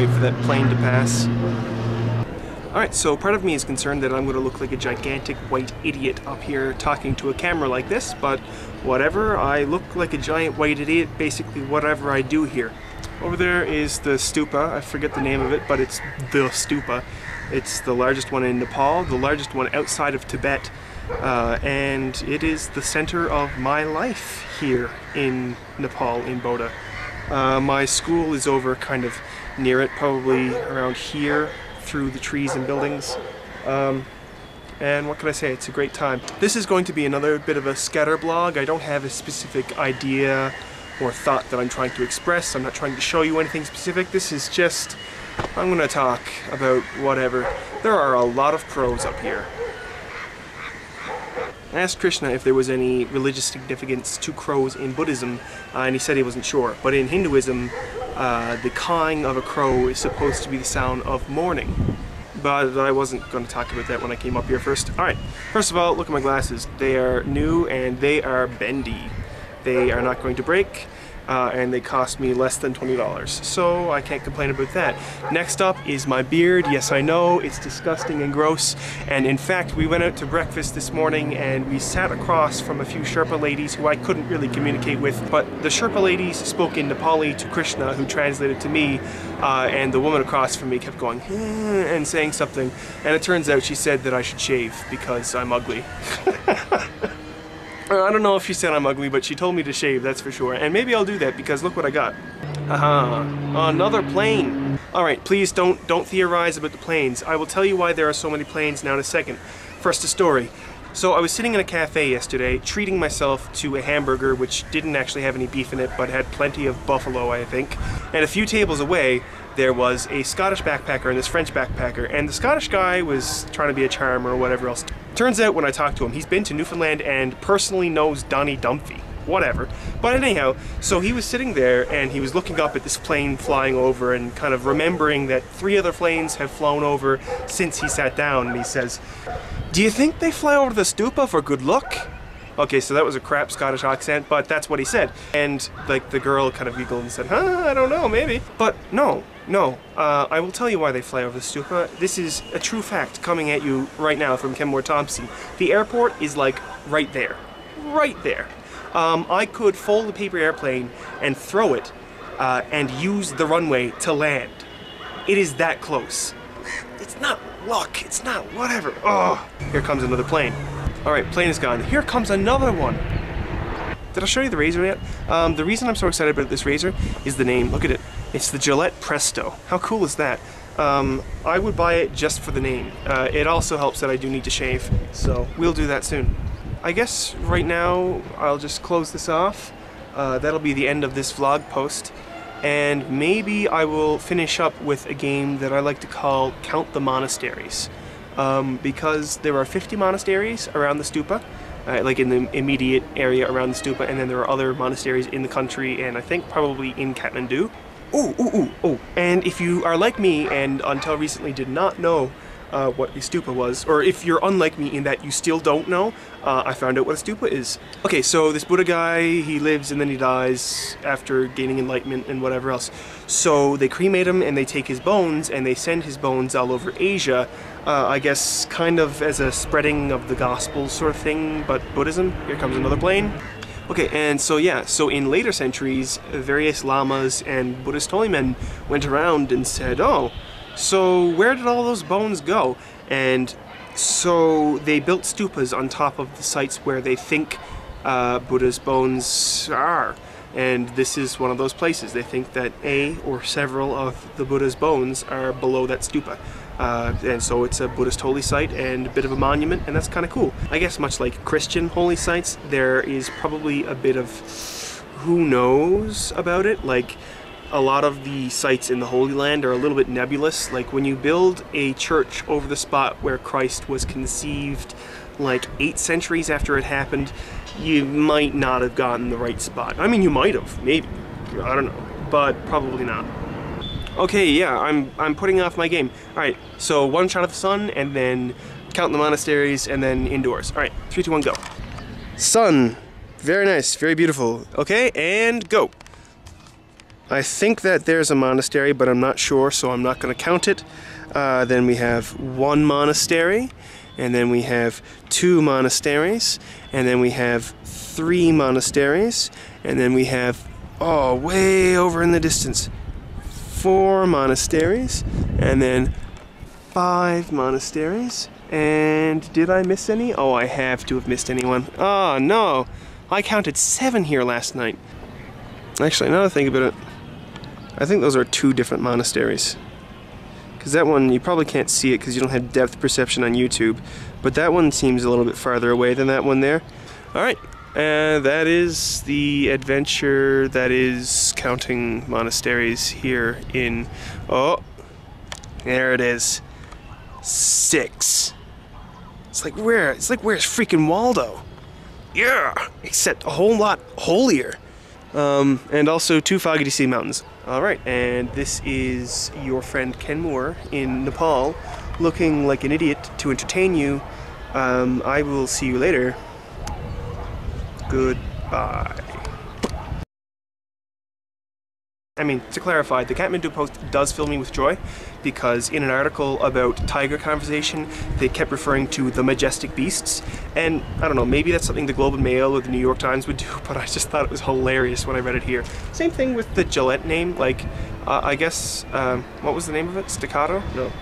wait for that plane to pass. Alright, so part of me is concerned that I'm going to look like a gigantic white idiot up here talking to a camera like this, but whatever, I look like a giant white idiot basically whatever I do here. Over there is the stupa, I forget the name of it, but it's the stupa. It's the largest one in Nepal, the largest one outside of Tibet, and it is the center of my life here in Nepal, in Boudha. My school is over kind of near it, probably around here, through the trees and buildings. And what can I say, it's a great time. This is going to be another bit of a scatterblog. I don't have a specific idea or thought that I'm trying to express. I'm not trying to show you anything specific. This is just, I'm gonna talk about whatever. There are a lot of crows up here. I asked Krishna if there was any religious significance to crows in Buddhism, and he said he wasn't sure. But in Hinduism, the cawing of a crow is supposed to be the sound of mourning. But I wasn't going to talk about that when I came up here first. Alright, first of all, look at my glasses. They are new and they are bendy. They are not going to break, and they cost me less than $20, so I can't complain about that. Next up is my beard. Yes, I know, it's disgusting and gross, and in fact we went out to breakfast this morning and we sat across from a few Sherpa ladies who I couldn't really communicate with, but the Sherpa ladies spoke in Nepali to Krishna, who translated to me, and the woman across from me kept going and saying something, and it turns out she said that I should shave because I'm ugly. I don't know if she said I'm ugly, but she told me to shave, that's for sure. And maybe I'll do that because look what I got. Another plane. Alright, please don't theorize about the planes. I will tell you why there are so many planes now in a second. First, a story. So I was sitting in a cafe yesterday, treating myself to a hamburger which didn't actually have any beef in it, but had plenty of buffalo, I think. And a few tables away, there was a Scottish backpacker and this French backpacker, and the Scottish guy was trying to be a charmer or whatever else. Turns out when I talked to him, he's been to Newfoundland and personally knows Donnie Dumphy. Whatever. But anyhow, so he was sitting there and he was looking up at this plane flying over and kind of remembering that 3 other planes have flown over since he sat down, and he says, "Do you think they fly over the stupa for good luck?" Okay, so that was a crap Scottish accent, but that's what he said. And like the girl kind of giggled and said, I don't know, maybe. But no, I will tell you why they fly over the stupa. This is a true fact coming at you right now from Kenmore, Thompson. The airport is like right there. Right there. I could fold a paper airplane and throw it and use the runway to land. It is that close. It's not luck, it's not whatever. Oh, here comes another plane. Alright, plane is gone. Here comes another one. Did I show you the razor yet? The reason I'm so excited about this razor is the name. Look at it. It's the Gillette Presto. How cool is that? I would buy it just for the name. It also helps that I do need to shave, so we'll do that soon. I guess right now I'll just close this off. That'll be the end of this vlog post. And maybe I will finish up with a game that I like to call Count the Monasteries. Because there are 50 monasteries around the stupa, like in the immediate area around the stupa, and then there are other monasteries in the country, and I think probably in Kathmandu. Oh, and if you are like me and until recently did not know what a stupa was, or if you're unlike me in that you still don't know, I found out what a stupa is. Okay, so this Buddha guy, he lives and then he dies after gaining enlightenment and whatever else. So they cremate him and they take his bones and they send his bones all over Asia, I guess kind of as a spreading of the gospel sort of thing, but Buddhism. Here comes another plane. Okay, and so yeah, so in later centuries, various lamas and Buddhist holy men went around and said, oh, so where did all those bones go? And so they built stupas on top of the sites where they think Buddha's bones are. And this is one of those places. They think that a or several of the Buddha's bones are below that stupa. And so it's a Buddhist holy site and a bit of a monument, and that's kind of cool. I guess much like Christian holy sites, there is probably a bit of who knows about it. Like, a lot of the sites in the Holy Land are a little bit nebulous. Like when you build a church over the spot where Christ was conceived, like 8 centuries after it happened, you might not have gotten the right spot. I mean, you might have, maybe, I don't know, but probably not. Okay, yeah, I'm putting off my game. Alright, so one shot of the sun, and then count the monasteries, and then indoors. Alright, 3, 2, 1, go. Sun. Very nice, very beautiful. Okay, and go. I think that there's a monastery, but I'm not sure, so I'm not going to count it. Then we have 1 monastery, and then we have 2 monasteries, and then we have 3 monasteries, and then we have, oh, way over in the distance, 4 monasteries, and then 5 monasteries. And did I miss any? Oh, I have to have missed anyone. Oh, no. I counted 7 here last night. Actually, now that I think about it, I think those are 2 different monasteries. Because that one, you probably can't see it because you don't have depth perception on YouTube. But that one seems a little bit farther away than that one there. Alright, and that is the adventure that is counting monasteries here in... Oh, there it is. 6. It's like where's freaking Waldo? Yeah, except a whole lot holier. And also 2 foggy to see mountains. Alright, and this is your friend Kenmore in Nepal, looking like an idiot to entertain you. I will see you later. Goodbye. I mean, to clarify, the Kathmandu Post does fill me with joy because in an article about tiger conservation, they kept referring to the majestic beasts. And I don't know, maybe that's something the Globe and Mail or the New York Times would do, but I just thought it was hilarious when I read it here. Same thing with the Gillette name, like, I guess, what was the name of it? Staccato? No.